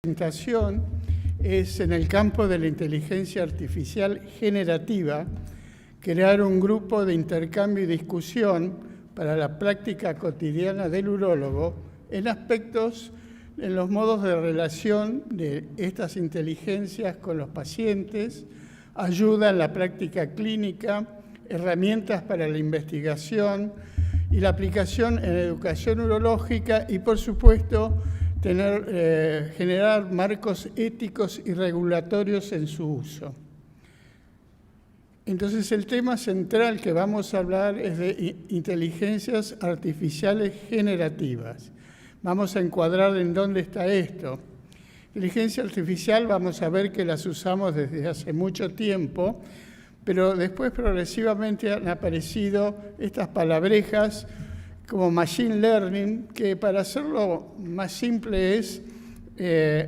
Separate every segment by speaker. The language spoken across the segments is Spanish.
Speaker 1: presentación es en el campo de la inteligencia artificial generativa, crear un grupo de intercambio y discusión para la práctica cotidiana del urólogo en aspectos, en los modos de relación de estas inteligencias con los pacientes, ayuda en la práctica clínica, herramientas para la investigación y la aplicación en educación urológica y, por supuesto, generar marcos éticos y regulatorios en su uso. Entonces, el tema central que vamos a hablar es de inteligencias artificiales generativas. Vamos a encuadrar en dónde está esto. Inteligencia artificial, vamos a ver que las usamos desde hace mucho tiempo, pero después progresivamente han aparecido estas palabrejas como machine learning, que para hacerlo más simple es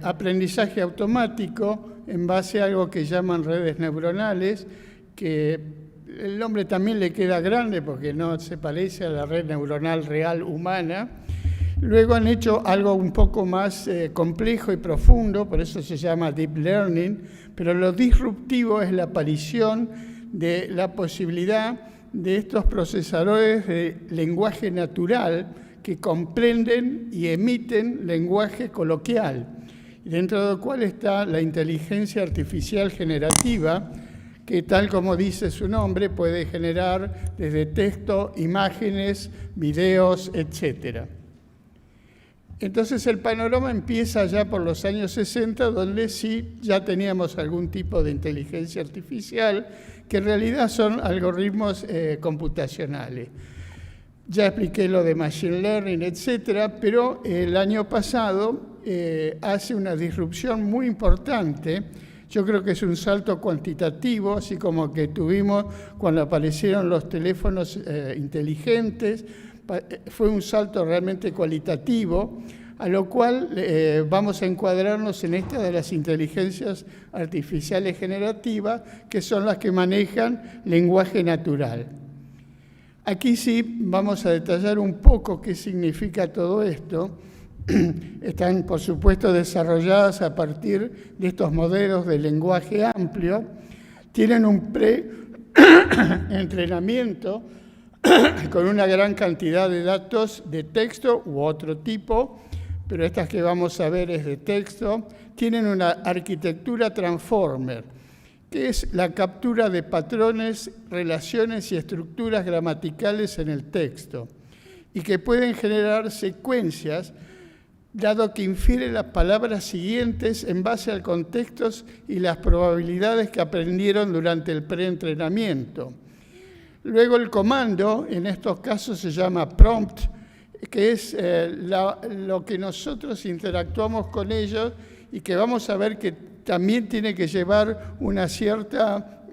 Speaker 1: aprendizaje automático en base a algo que llaman redes neuronales, que el nombre también le queda grande porque no se parece a la red neuronal real humana. Luego han hecho algo un poco más complejo y profundo, por eso se llama deep learning, pero lo disruptivo es la aparición de la posibilidad de estos procesadores de lenguaje natural que comprenden y emiten lenguaje coloquial, dentro del cual está la inteligencia artificial generativa, que tal como dice su nombre, puede generar desde texto, imágenes, videos, etc. Entonces el panorama empieza ya por los años 60, donde sí ya teníamos algún tipo de inteligencia artificial, que en realidad son algoritmos computacionales. Ya expliqué lo de machine learning, etcétera, pero el año pasado hace una disrupción muy importante. Yo creo que es un salto cuantitativo, así como que tuvimos cuando aparecieron los teléfonos inteligentes. Fue un salto realmente cualitativo, a lo cual vamos a encuadrarnos en esta de las inteligencias artificiales generativas, que son las que manejan lenguaje natural. Aquí sí vamos a detallar un poco qué significa todo esto. Están, por supuesto, desarrolladas a partir de estos modelos de lenguaje amplio. Tienen un pre-entrenamiento con una gran cantidad de datos de texto u otro tipo, pero estas que vamos a ver es de texto. Tienen una arquitectura transformer, que es la captura de patrones, relaciones y estructuras gramaticales en el texto, y que pueden generar secuencias, dado que infiere las palabras siguientes en base al contexto y las probabilidades que aprendieron durante el preentrenamiento. Luego el comando, en estos casos se llama prompt, que es lo que nosotros interactuamos con ellos y que vamos a ver que también tiene que llevar una cierta,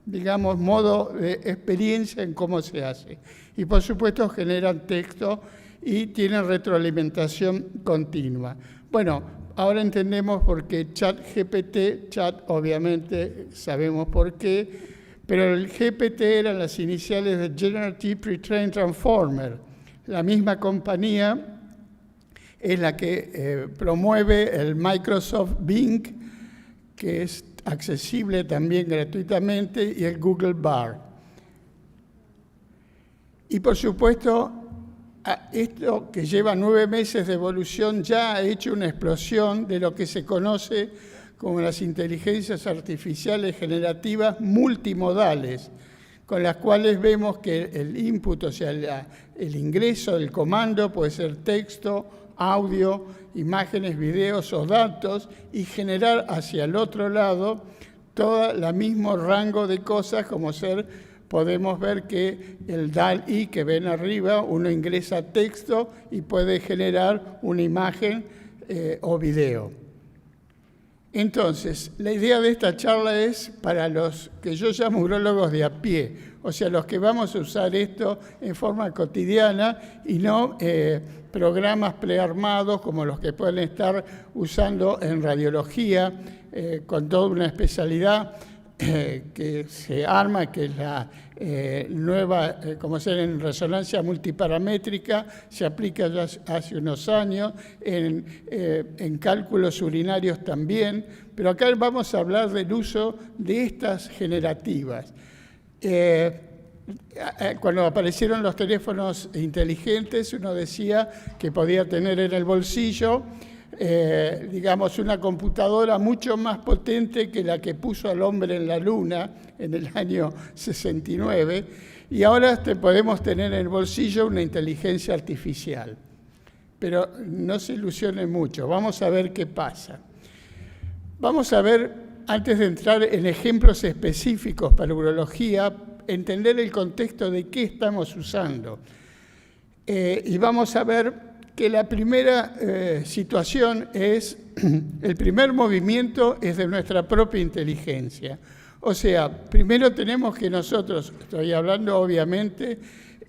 Speaker 1: digamos, modo de experiencia en cómo se hace. Y por supuesto generan texto y tienen retroalimentación continua. Bueno, ahora entendemos por qué ChatGPT, chat obviamente sabemos por qué, pero el GPT eran las iniciales de Generative Pre-trained Transformer. La misma compañía es la que promueve el Microsoft Bing, que es accesible también gratuitamente, y el Google Bard. Y por supuesto, esto que lleva 9 meses de evolución ya ha hecho una explosión de lo que se conoce como las inteligencias artificiales generativas multimodales, con las cuales vemos que el input, o sea, el ingreso del comando puede ser texto, audio, imágenes, videos o datos, y generar hacia el otro lado todo el mismo rango de cosas, como podemos ver que el DALL-E que ven arriba, uno ingresa texto y puede generar una imagen o video. Entonces, la idea de esta charla es para los que yo llamo urólogos de a pie, o sea, los que vamos a usar esto en forma cotidiana y no programas prearmados como los que pueden estar usando en radiología con toda una especialidad que se arma, que es la nueva, como ser en resonancia multiparamétrica, se aplica ya hace unos años, en cálculos urinarios también, pero acá vamos a hablar del uso de estas generativas. Cuando aparecieron los teléfonos inteligentes, uno decía que podía tener en el bolsillo digamos, una computadora mucho más potente que la que puso al hombre en la Luna en el año 69, y ahora podemos tener en el bolsillo una inteligencia artificial. Pero no se ilusionen mucho, vamos a ver qué pasa. Vamos a ver, antes de entrar en ejemplos específicos para urología, entender el contexto de qué estamos usando. Y vamos a ver que la primera situación es, el primer movimiento es de nuestra propia inteligencia. O sea, primero tenemos que nosotros, estoy hablando obviamente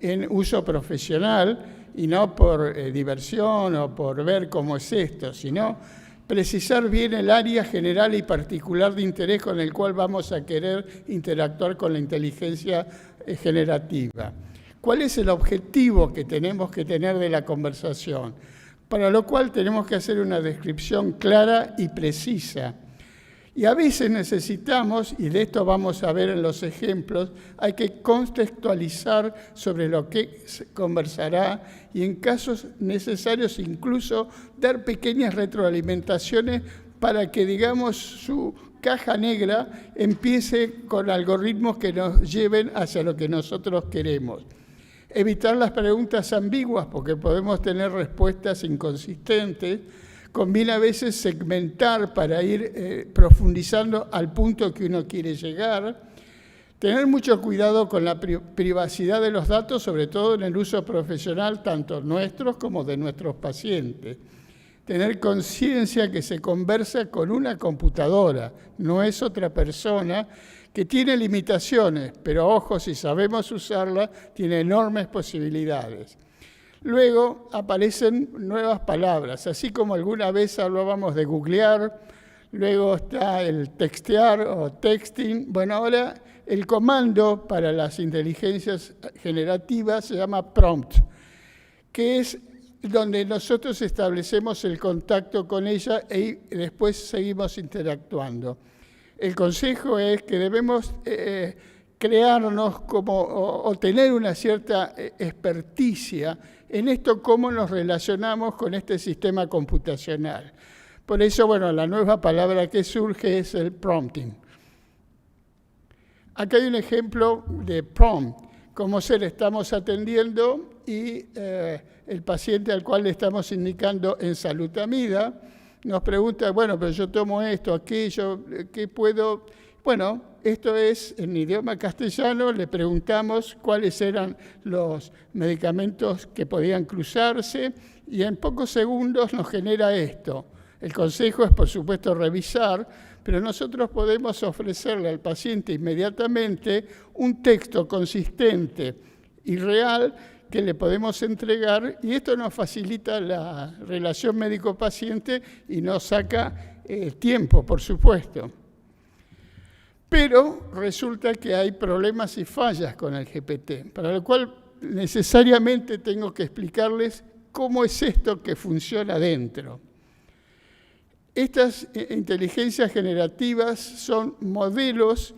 Speaker 1: en uso profesional y no por diversión o por ver cómo es esto, sino precisar bien el área general y particular de interés con el cual vamos a querer interactuar con la inteligencia generativa. ¿Cuál es el objetivo que tenemos que tener de la conversación? Para lo cual tenemos que hacer una descripción clara y precisa. Y a veces necesitamos, y de esto vamos a ver en los ejemplos, hay que contextualizar sobre lo que se conversará y en casos necesarios incluso dar pequeñas retroalimentaciones para que, digamos, su caja negra empiece con algoritmos que nos lleven hacia lo que nosotros queremos. Evitar las preguntas ambiguas, porque podemos tener respuestas inconsistentes. Conviene a veces segmentar para ir profundizando al punto que uno quiere llegar. Tener mucho cuidado con la privacidad de los datos, sobre todo en el uso profesional, tanto nuestros como de nuestros pacientes. Tener conciencia que se conversa con una computadora, no es otra persona, que tiene limitaciones, pero ojo, si sabemos usarla, tiene enormes posibilidades. Luego aparecen nuevas palabras, así como alguna vez hablábamos de googlear, luego está el textear o texting. Bueno, ahora el comando para las inteligencias generativas se llama prompt, que es donde nosotros establecemos el contacto con ella y después seguimos interactuando. El consejo es que debemos crearnos o tener una cierta experticia en esto, cómo nos relacionamos con este sistema computacional. Por eso, bueno, la nueva palabra que surge es el prompting. Acá hay un ejemplo de prompt, cómo se le estamos atendiendo y el paciente al cual le estamos indicando en Salutamida nos pregunta, bueno, pero yo tomo esto, aquello, ¿qué puedo? Bueno, esto es en idioma castellano, le preguntamos cuáles eran los medicamentos que podían cruzarse y en pocos segundos nos genera esto. El consejo es, por supuesto, revisar, pero nosotros podemos ofrecerle al paciente inmediatamente un texto consistente y real que le podemos entregar, y esto nos facilita la relación médico-paciente y nos saca tiempo, por supuesto. Pero resulta que hay problemas y fallas con el GPT, para lo cual necesariamente tengo que explicarles cómo es esto que funciona dentro. Estas inteligencias generativas son modelos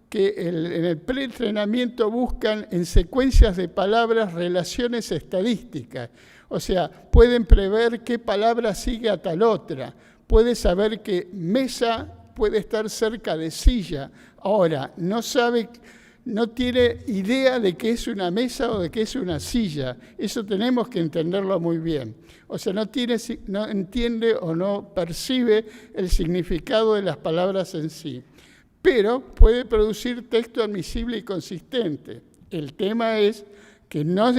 Speaker 1: que en el preentrenamiento buscan en secuencias de palabras relaciones estadísticas. O sea, pueden prever qué palabra sigue a tal otra. Puede saber que mesa puede estar cerca de silla. Ahora, no tiene idea de qué es una mesa o de qué es una silla. Eso tenemos que entenderlo muy bien. O sea, no entiende o no percibe el significado de las palabras en sí. Pero puede producir texto admisible y consistente. El tema es que no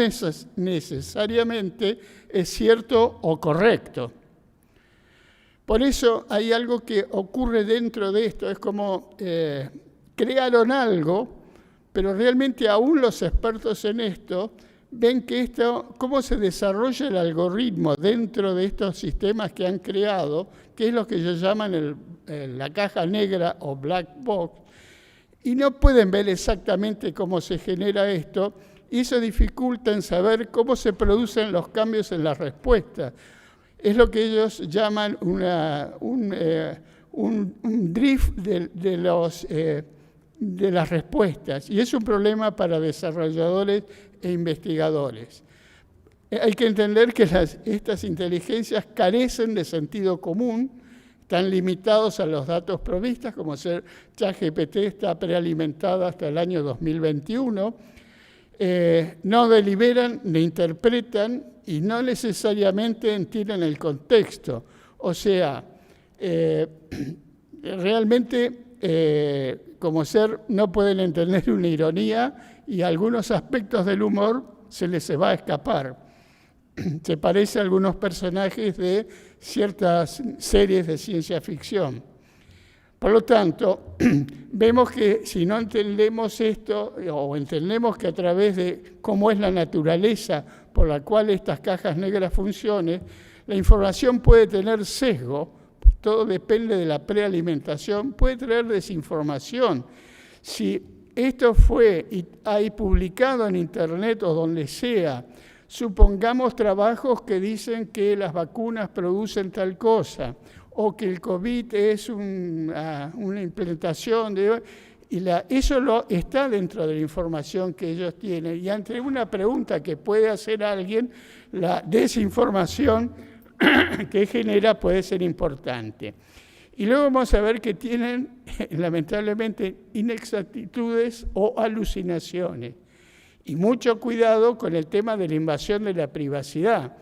Speaker 1: necesariamente es cierto o correcto. Por eso hay algo que ocurre dentro de esto, es como crearon algo, pero realmente aún los expertos en esto ven que cómo se desarrolla el algoritmo dentro de estos sistemas que han creado, que es lo que ellos llaman la caja negra o black box, y no pueden ver exactamente cómo se genera esto, y eso dificulta en saber cómo se producen los cambios en las respuestas. Es lo que ellos llaman un drift de las respuestas, y es un problema para desarrolladores e investigadores. Hay que entender que estas inteligencias carecen de sentido común, están limitados a los datos provistas, como ser ChatGPT está prealimentada hasta el año 2021, no deliberan ni interpretan y no necesariamente entienden el contexto. O sea, realmente como ser no pueden entender una ironía y algunos aspectos del humor se les va a escapar. Se parece a algunos personajes de ciertas series de ciencia ficción. Por lo tanto, vemos que si no entendemos esto, o entendemos que a través de cómo es la naturaleza por la cual estas cajas negras funcionan, la información puede tener sesgo, todo depende de la prealimentación, puede traer desinformación. Si esto fue ahí publicado en Internet o donde sea, supongamos trabajos que dicen que las vacunas producen tal cosa, o que el COVID es una implementación eso está dentro de la información que ellos tienen. Y ante una pregunta que puede hacer alguien, la desinformación que genera puede ser importante. Y luego vamos a ver que tienen, lamentablemente, inexactitudes o alucinaciones. Y mucho cuidado con el tema de la invasión de la privacidad.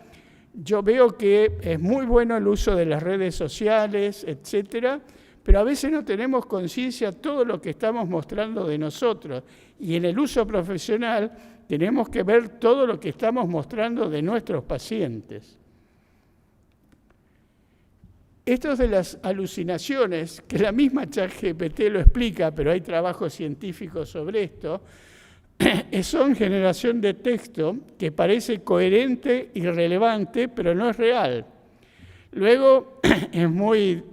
Speaker 1: Yo veo que es muy bueno el uso de las redes sociales, etcétera, pero a veces no tenemos conciencia de todo lo que estamos mostrando de nosotros. Y en el uso profesional tenemos que ver todo lo que estamos mostrando de nuestros pacientes. Esto de las alucinaciones, que la misma ChatGPT lo explica, pero hay trabajos científicos sobre esto, son generación de texto que parece coherente y relevante, pero no es real. Luego, es muy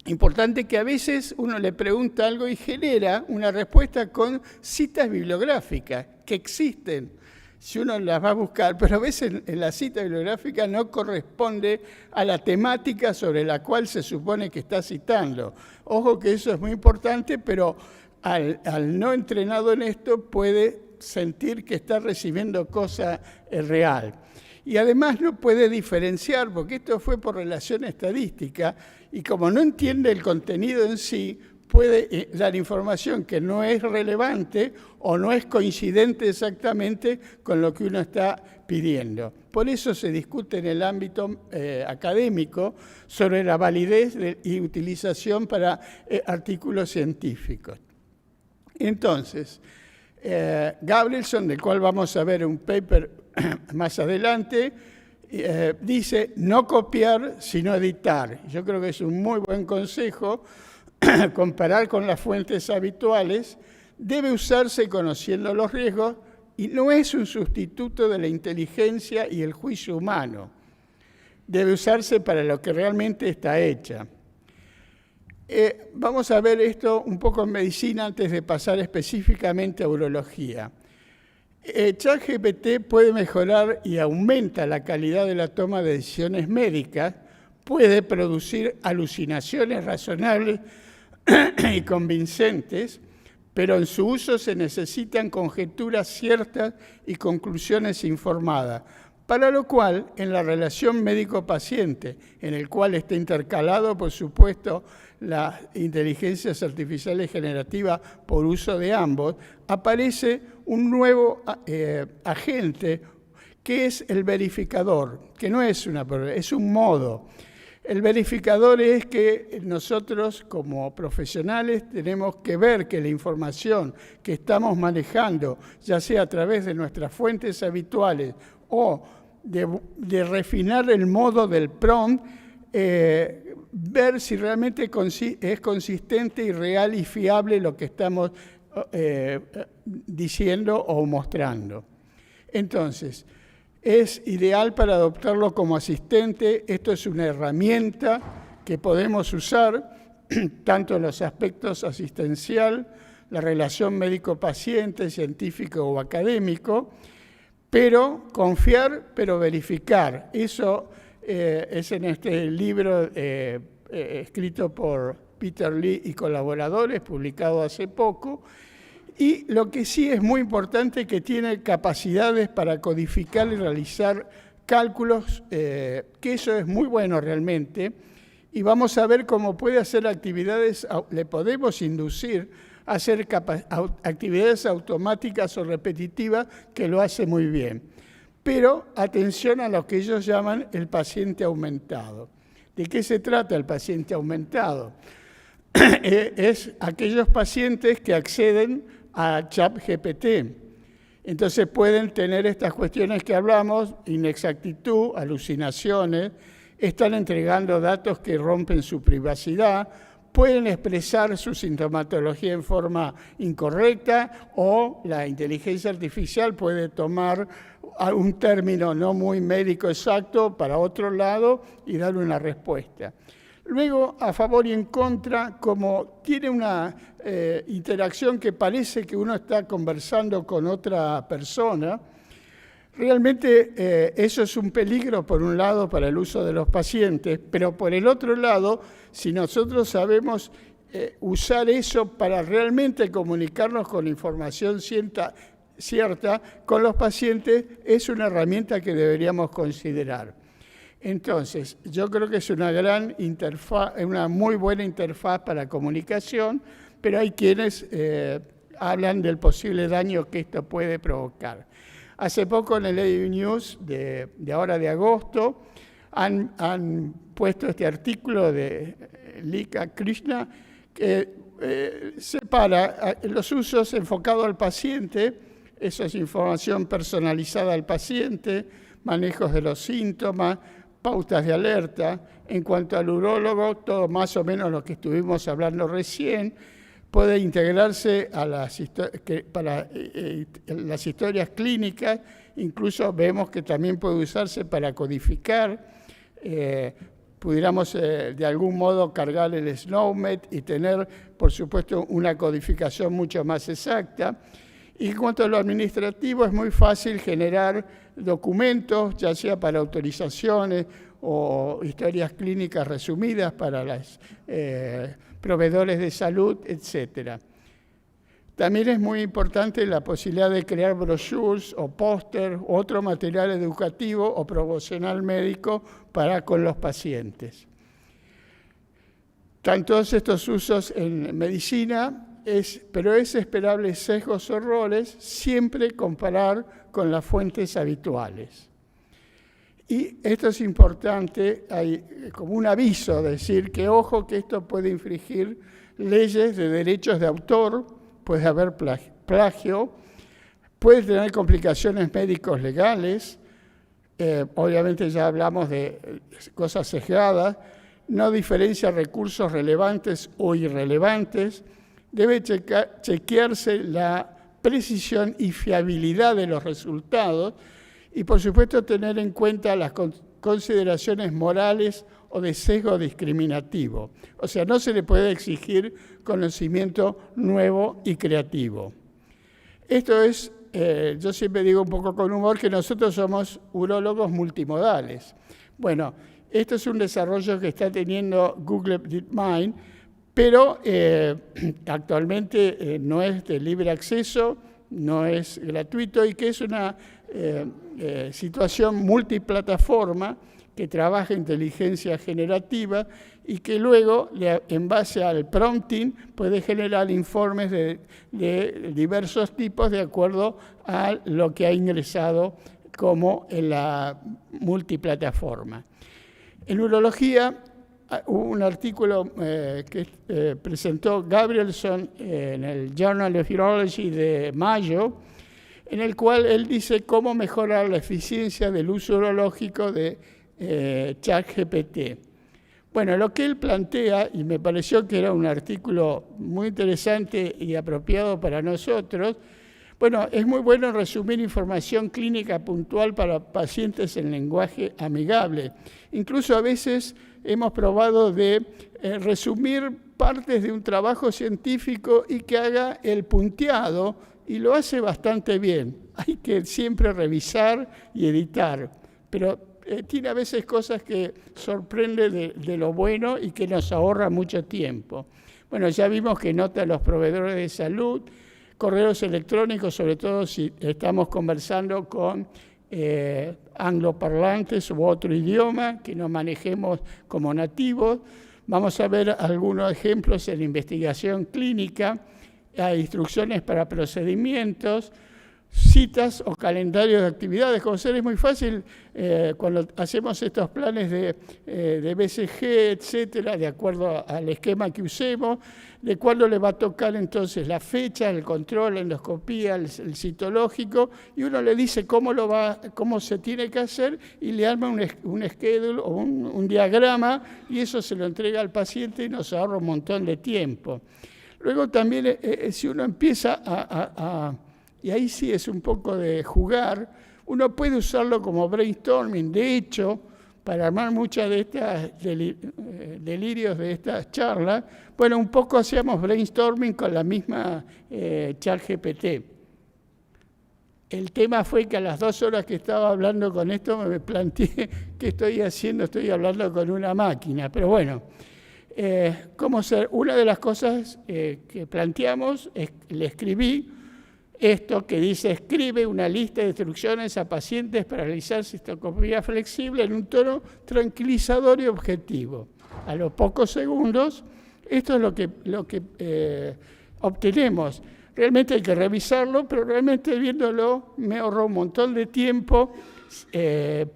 Speaker 1: importante que a veces uno le pregunta algo y genera una respuesta con citas bibliográficas que existen, si uno las va a buscar, pero a veces en la cita bibliográfica no corresponde a la temática sobre la cual se supone que está citando. Ojo que eso es muy importante, pero al no entrenado en esto puede sentir que está recibiendo cosa real. Y además no puede diferenciar, porque esto fue por relación estadística, y como no entiende el contenido en sí, puede dar información que no es relevante o no es coincidente exactamente con lo que uno está pidiendo. Por eso se discute en el ámbito académico sobre la validez y utilización para artículos científicos. Entonces, Gabrielson, del cual vamos a ver un paper más adelante, dice no copiar, sino editar. Yo creo que es un muy buen consejo. Comparar con las fuentes habituales debe usarse conociendo los riesgos y no es un sustituto de la inteligencia y el juicio humano. Debe usarse para lo que realmente está hecha. Vamos a ver esto un poco en medicina antes de pasar específicamente a urología. ChatGPT puede mejorar y aumenta la calidad de la toma de decisiones médicas, puede producir alucinaciones razonables y convincentes, pero en su uso se necesitan conjeturas ciertas y conclusiones informadas, para lo cual, en la relación médico-paciente, en el cual está intercalado, por supuesto, las inteligencias artificiales generativas por uso de ambos, aparece un nuevo agente que es el verificador, que no es una prueba, es un modo. El verificador es que nosotros como profesionales tenemos que ver que la información que estamos manejando, ya sea a través de nuestras fuentes habituales o de refinar el modo del prompt, ver si realmente es consistente y real y fiable lo que estamos diciendo o mostrando. Entonces, es ideal para adoptarlo como asistente. Esto es una herramienta que podemos usar tanto en los aspectos asistencial, la relación médico-paciente, científico o académico, pero confiar, pero verificar. Eso es en este libro escrito por Peter Lee y colaboradores, publicado hace poco. Y lo que sí es muy importante es que tiene capacidades para codificar y realizar cálculos, que eso es muy bueno realmente. Y vamos a ver cómo puede hacer actividades, le podemos inducir a hacer actividades automáticas o repetitivas, que lo hace muy bien. Pero atención a lo que ellos llaman el paciente aumentado. ¿De qué se trata el paciente aumentado? Es aquellos pacientes que acceden a ChatGPT. Entonces pueden tener estas cuestiones que hablamos, inexactitud, alucinaciones, están entregando datos que rompen su privacidad, pueden expresar su sintomatología en forma incorrecta o la inteligencia artificial puede tomar un término no muy médico exacto para otro lado y dar una respuesta. Luego, a favor y en contra, como tiene una interacción que parece que uno está conversando con otra persona, realmente eso es un peligro, por un lado, para el uso de los pacientes, pero por el otro lado, si nosotros sabemos usar eso para realmente comunicarnos con información cierta con los pacientes, es una herramienta que deberíamos considerar. Entonces, yo creo que es una gran interfaz, una muy buena interfaz para comunicación, pero hay quienes hablan del posible daño que esto puede provocar. Hace poco en el AU News de ahora de agosto han puesto este artículo de Lika Krishna que separa los usos enfocados al paciente, eso es información personalizada al paciente, manejos de los síntomas, pautas de alerta. En cuanto al urólogo, todo más o menos lo que estuvimos hablando recién, puede integrarse a las historias clínicas, incluso vemos que también puede usarse para codificar, pudiéramos de algún modo cargar el SNOMED y tener, por supuesto, una codificación mucho más exacta. Y en cuanto a lo administrativo, es muy fácil generar documentos, ya sea para autorizaciones o historias clínicas resumidas para los proveedores de salud, etc. También es muy importante la posibilidad de crear brochures o póster u otro material educativo o promocional médico con los pacientes. Tantos estos usos en medicina, pero es esperable sesgos o errores, siempre comparar con las fuentes habituales. Y esto es importante, hay como un aviso, decir que ojo que esto puede infringir leyes de derechos de autor, puede haber plagio, puede tener complicaciones médicos legales, obviamente ya hablamos de cosas sesgadas, no diferencia recursos relevantes o irrelevantes, debe chequearse la precisión y fiabilidad de los resultados y, por supuesto, tener en cuenta las consideraciones morales o de sesgo discriminativo. O sea, no se le puede exigir conocimiento nuevo y creativo. Esto es, yo siempre digo un poco con humor, que nosotros somos urólogos multimodales. Bueno, esto es un desarrollo que está teniendo Google DeepMind, pero actualmente no es de libre acceso, no es gratuito y que es una situación multiplataforma que trabaja inteligencia generativa y que luego, en base al prompting, puede generar informes de diversos tipos de acuerdo a lo que ha ingresado como en la multiplataforma. En urología, hubo un artículo que presentó Gabrielson en el Journal of Urology de mayo, en el cual él dice cómo mejorar la eficiencia del uso urológico de ChatGPT. Bueno, lo que él plantea, y me pareció que era un artículo muy interesante y apropiado para nosotros, bueno, es muy bueno resumir información clínica puntual para pacientes en lenguaje amigable. Incluso a veces hemos probado de resumir partes de un trabajo científico y que haga el punteado, y lo hace bastante bien. Hay que siempre revisar y editar, pero tiene a veces cosas que sorprende de lo bueno y que nos ahorra mucho tiempo. Bueno, ya vimos que nota a los proveedores de salud, correos electrónicos, sobre todo si estamos conversando con angloparlantes u otro idioma que no manejemos como nativos. Vamos a ver algunos ejemplos en investigación clínica, instrucciones para procedimientos, citas o calendarios de actividades. Conocer es muy fácil cuando hacemos estos planes de BCG, etcétera, de acuerdo al esquema que usemos, de cuándo le va a tocar entonces la fecha, el control, la endoscopía, el citológico, y uno le dice cómo se tiene que hacer y le arma un schedule o un diagrama, y eso se lo entrega al paciente y nos ahorra un montón de tiempo. Luego también, si uno empieza y ahí sí es un poco de jugar, uno puede usarlo como brainstorming. De hecho, para armar muchas de estas delirios de estas charlas, bueno, un poco hacíamos brainstorming con la misma ChatGPT. El tema fue que a las 2 horas que estaba hablando con esto me planteé qué estoy haciendo, estoy hablando con una máquina. Pero bueno, una de las cosas que planteamos, le escribí esto que dice: escribe una lista de instrucciones a pacientes para realizar cistoscopía flexible en un tono tranquilizador y objetivo. A los pocos segundos, esto es lo que obtenemos. Realmente hay que revisarlo, pero realmente viéndolo me ahorró un montón de tiempo.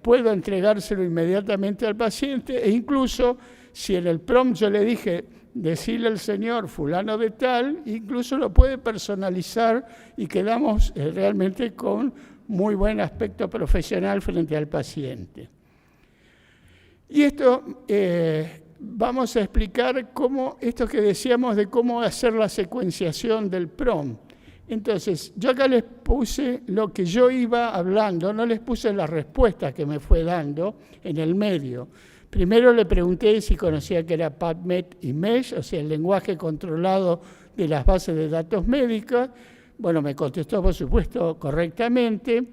Speaker 1: Puedo entregárselo inmediatamente al paciente, e incluso si en el prompt yo le dije decirle al señor fulano de tal, incluso lo puede personalizar y quedamos realmente con muy buen aspecto profesional frente al paciente. Y esto vamos a explicar esto que decíamos de cómo hacer la secuenciación del prompt. Entonces, yo acá les puse lo que yo iba hablando, no les puse las respuestas que me fue dando en el medio. Primero le pregunté si conocía que era PubMed y MeSH, o sea, el lenguaje controlado de las bases de datos médicas. Bueno, me contestó, por supuesto, correctamente.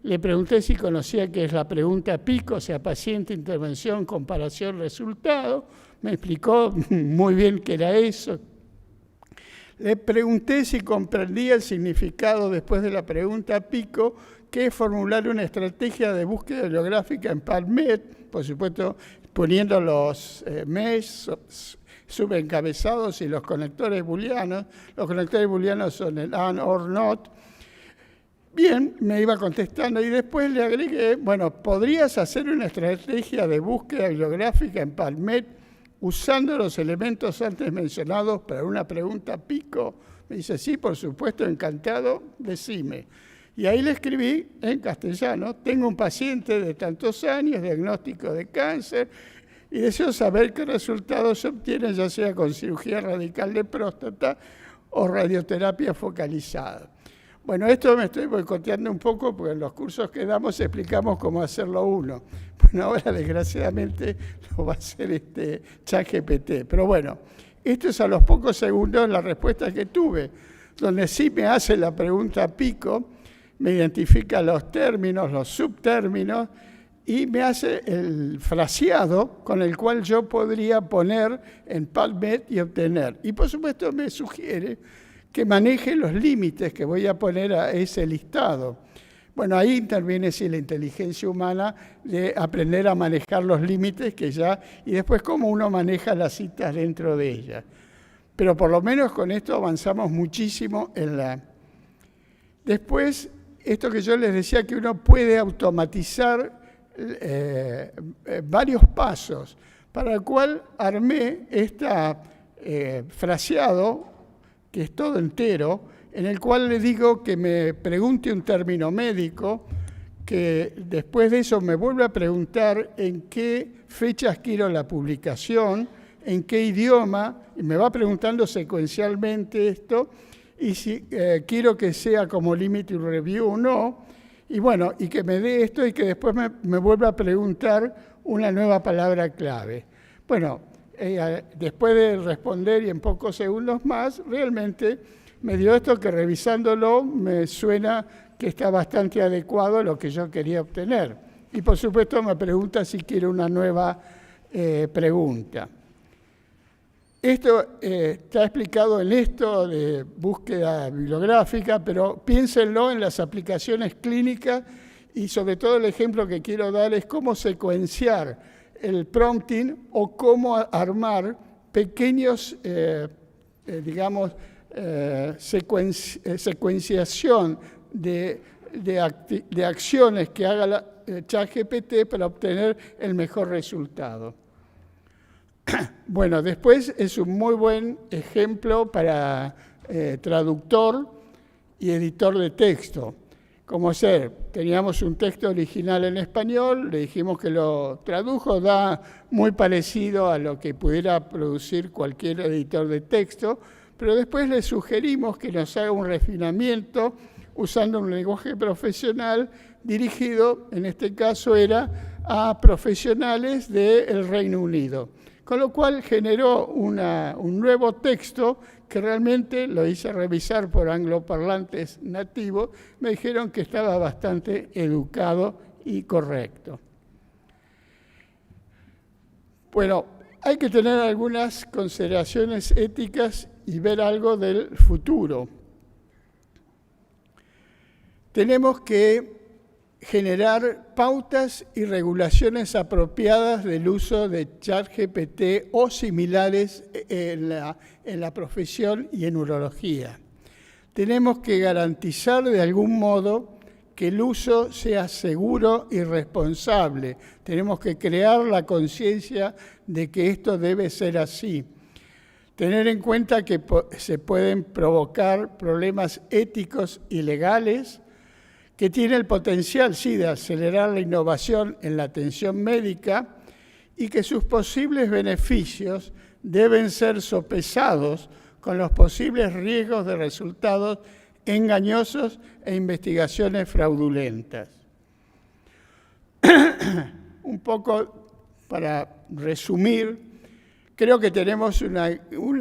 Speaker 1: Le pregunté si conocía qué es la pregunta PICO, o sea, paciente, intervención, comparación, resultado. Me explicó muy bien qué era eso. Le pregunté si comprendía el significado, después de la pregunta PICO, que es formular una estrategia de búsqueda bibliográfica en PubMed, por supuesto, poniendo los mesh subencabezados y los conectores booleanos. Los conectores booleanos son el and, or, not. Bien, me iba contestando y después le agregué, bueno, ¿podrías hacer una estrategia de búsqueda bibliográfica en PubMed usando los elementos antes mencionados para una pregunta PICO? Me dice, sí, por supuesto, encantado, decime. Y ahí le escribí en castellano: tengo un paciente de tantos años, diagnóstico de cáncer, y deseo saber qué resultados se obtienen, ya sea con cirugía radical de próstata o radioterapia focalizada. Bueno, esto me estoy boicoteando un poco porque en los cursos que damos explicamos cómo hacerlo uno. Bueno, ahora desgraciadamente lo va a hacer ChatGPT. Pero bueno, esto es a los pocos segundos la respuesta que tuve, donde sí me hace la pregunta PICO, me identifica los términos, los subtérminos, y me hace el fraseado con el cual yo podría poner en PubMed y obtener. Y por supuesto me sugiere que maneje los límites que voy a poner a ese listado. Bueno, ahí interviene sí la inteligencia humana de aprender a manejar los límites y después cómo uno maneja las citas dentro de ellas. Pero por lo menos con esto avanzamos muchísimo Después, esto que yo les decía, que uno puede automatizar varios pasos, para el cual armé fraseado, que es todo entero, en el cual le digo que me pregunte un término médico, que después de eso me vuelve a preguntar en qué fechas quiero la publicación, en qué idioma, y me va preguntando secuencialmente esto, y si quiero que sea como limited review o no, y bueno, y que me dé esto y que después me vuelva a preguntar una nueva palabra clave. Bueno, después de responder y en pocos segundos más, realmente me dio esto que revisándolo me suena que está bastante adecuado a lo que yo quería obtener. Y por supuesto me pregunta si quiero una nueva pregunta. Esto está explicado en esto de búsqueda bibliográfica, pero piénsenlo en las aplicaciones clínicas y sobre todo el ejemplo que quiero dar es cómo secuenciar el prompting o cómo armar pequeños, secuenciación de acciones que haga la ChatGPT para obtener el mejor resultado. Bueno, después es un muy buen ejemplo para traductor y editor de texto. Como teníamos un texto original en español, le dijimos que lo tradujo, da muy parecido a lo que pudiera producir cualquier editor de texto, pero después le sugerimos que nos haga un refinamiento usando un lenguaje profesional dirigido, en este caso era a profesionales del Reino Unido. Con lo cual generó un nuevo texto que realmente lo hice revisar por angloparlantes nativos. Me dijeron que estaba bastante educado y correcto. Bueno, hay que tener algunas consideraciones éticas y ver algo del futuro. Tenemos que generar pautas y regulaciones apropiadas del uso de ChatGPT o similares en la profesión y en urología. Tenemos que garantizar de algún modo que el uso sea seguro y responsable. Tenemos que crear la conciencia de que esto debe ser así. Tener en cuenta que se pueden provocar problemas éticos y legales, que tiene el potencial, sí, de acelerar la innovación en la atención médica y que sus posibles beneficios deben ser sopesados con los posibles riesgos de resultados engañosos e investigaciones fraudulentas. Un poco para resumir, creo que tenemos una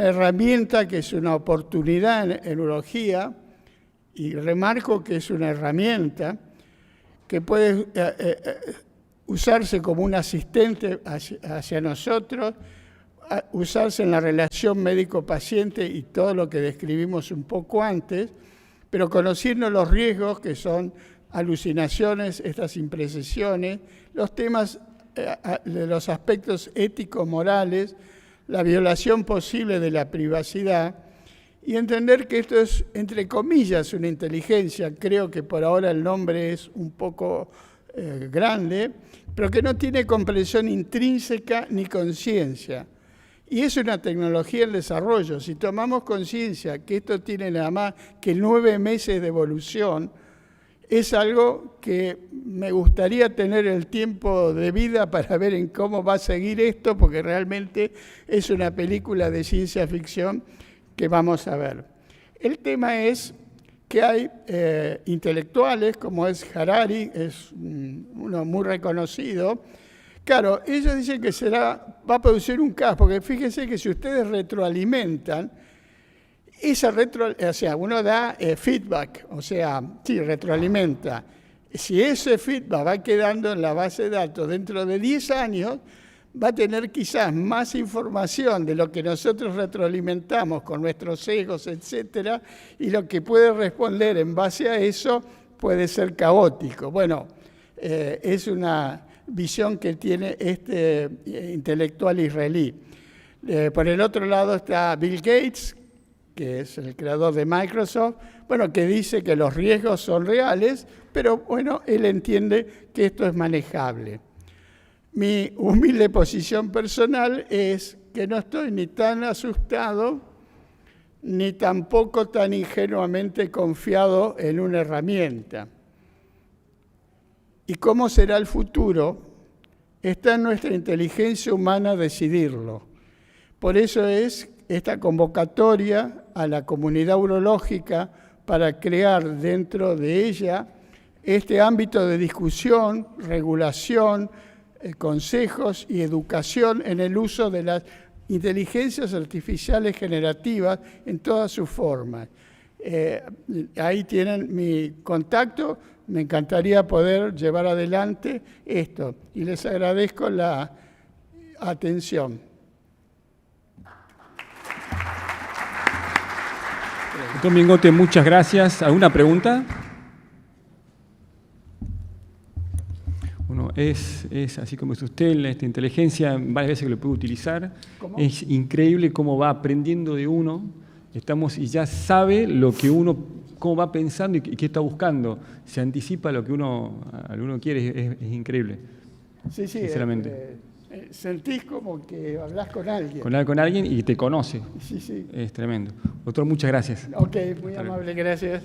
Speaker 1: herramienta que es una oportunidad en urología, y remarco que es una herramienta que puede usarse como un asistente hacia nosotros, usarse en la relación médico-paciente y todo lo que describimos un poco antes, pero conociendo los riesgos que son alucinaciones, estas imprecisiones, los temas de los aspectos éticos, morales, la violación posible de la privacidad, y entender que esto es, entre comillas, una inteligencia, creo que por ahora el nombre es un poco grande, pero que no tiene comprensión intrínseca ni conciencia. Y es una tecnología en desarrollo. Si tomamos conciencia que esto tiene nada más que 9 meses de evolución, es algo que me gustaría tener el tiempo de vida para ver en cómo va a seguir esto, porque realmente es una película de ciencia ficción que vamos a ver. El tema es que hay intelectuales, como es Harari, es uno muy reconocido. Claro, ellos dicen que va a producir un caos, porque fíjense que si ustedes retroalimentan, uno da feedback, retroalimenta. Si ese feedback va quedando en la base de datos dentro de 10 años, va a tener quizás más información de lo que nosotros retroalimentamos con nuestros egos, etcétera, y lo que puede responder en base a eso puede ser caótico. Bueno, es una visión que tiene este intelectual israelí. Por el otro lado está Bill Gates, que es el creador de Microsoft, que dice que los riesgos son reales, pero él entiende que esto es manejable. Mi humilde posición personal es que no estoy ni tan asustado, ni tampoco tan ingenuamente confiado en una herramienta. ¿Y cómo será el futuro? Está en nuestra inteligencia humana decidirlo. Por eso es esta convocatoria a la comunidad urológica para crear dentro de ella este ámbito de discusión, regulación, consejos y educación en el uso de las inteligencias artificiales generativas en todas sus formas. Ahí tienen mi contacto, me encantaría poder llevar adelante esto y les agradezco la atención.
Speaker 2: Doctor Mingote, muchas gracias. ¿Alguna pregunta? Bueno, es así como es usted, esta inteligencia, varias veces que lo puede utilizar.
Speaker 1: ¿Cómo?
Speaker 2: Es increíble cómo va aprendiendo de uno. Y ya sabe lo que uno, cómo va pensando y qué está buscando. Se anticipa a lo que uno quiere. Es increíble.
Speaker 1: Sí,
Speaker 2: sinceramente.
Speaker 1: Sentís como que hablas con alguien.
Speaker 2: Hablar con alguien y te conoce.
Speaker 1: Sí.
Speaker 2: Es tremendo. Doctor, muchas gracias.
Speaker 1: Ok, muy amable, gracias.